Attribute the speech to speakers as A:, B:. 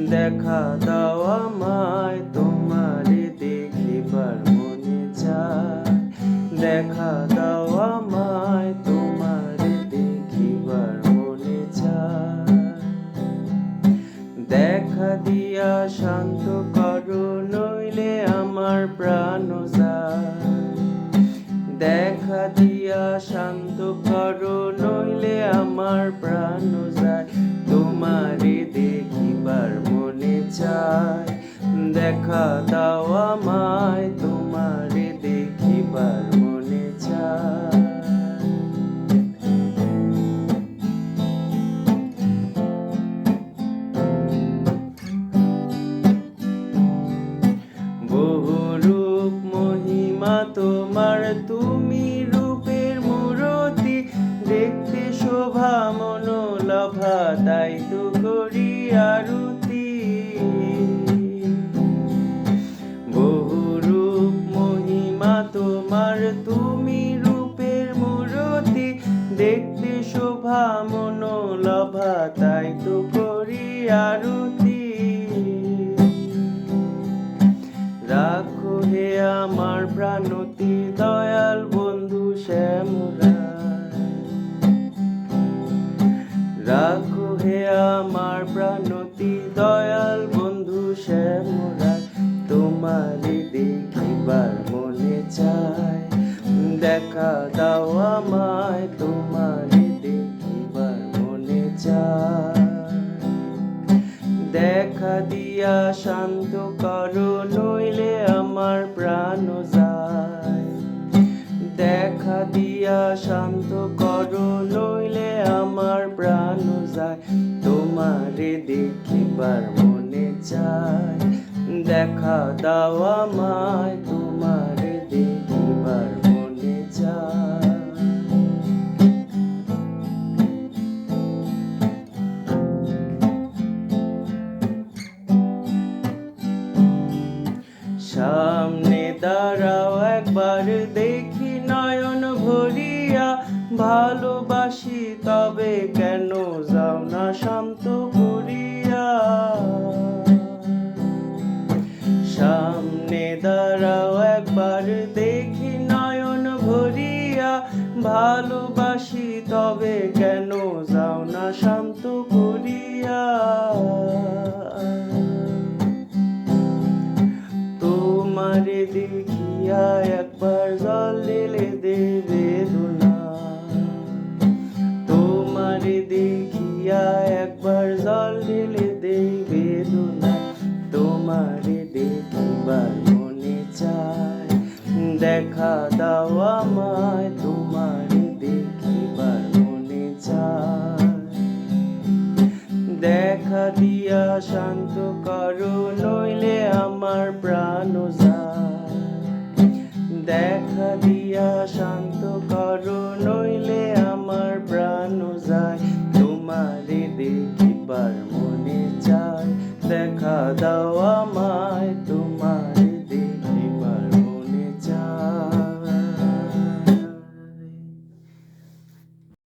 A: দেখা দাও আমায়, তোমারে দেখিবার মনে চায়। দেখা দাও আমায়, তোমারে দেখিবার মনে চায়। দেখা দিয়া শান্ত করো, নইলে আমার প্রাণ যায়। দেখা দিয়া শান্ত করো, নইলে আমার প্রাণ যায়। তোমারে দেখিবার মনে চায়। দেখা দাও আমায়, তোমারে দেখিবার মনে চায়। বহু রূপ মহিমা তোমার, তুমি রূপের মূরতি। দেখতে শোভা মনোলভা, তাই তো করি আরতি। বহু রূপ মহিমা তোমার, তুমি রূপের মূরতি। দেখতে শোভা মনোলভা, তাই তো করি আরতি। রাখো হে আমার প্রাণতি, দয়াল বন্ধু শ্যামরায়। রাখো হে আমার প্রাণতি, দয়াল বন্ধু শ্যামরায়। তোমারে দেখিবার মনে চায়। দেখা দাও আমায়, তোমারে দেখিবার মনে চায়। দেখা দিয়া শান্ত করো, নইলে আমার প্রাণ যায়। দেখা দিয়া শান্ত করো, নইলে আমার প্রাণ যায়। তোমারে দেখিবার মনে চায়। দেখা দাও আমায়, তোমারে দেখিবার মনে চায়। সামনে দাঁড়াও একবার, দেখি নয়ন ভরিয়া। ভালোবাসি তবে কেন যাও না শান্ত করিয়া। সামনে দাঁড়াও একবার, দেখি নয়ন ভরিয়া। ভালোবাসি তবে কেন যাও না শান্ত করিয়া। তোমারে দেখিয়া একবার জল ঢেলে দেবে বেদনা। তোমারে দেখিয়া একবার জল ঢেলে দেবে বেদনা। তোমারে দেখিবার মনে চায়। দেখা দাও আমায়, তোমারে দেখিবার মনে চায়। দেখা দিয়া শান্ত করো, নইলে আমার প্রাণ যায়।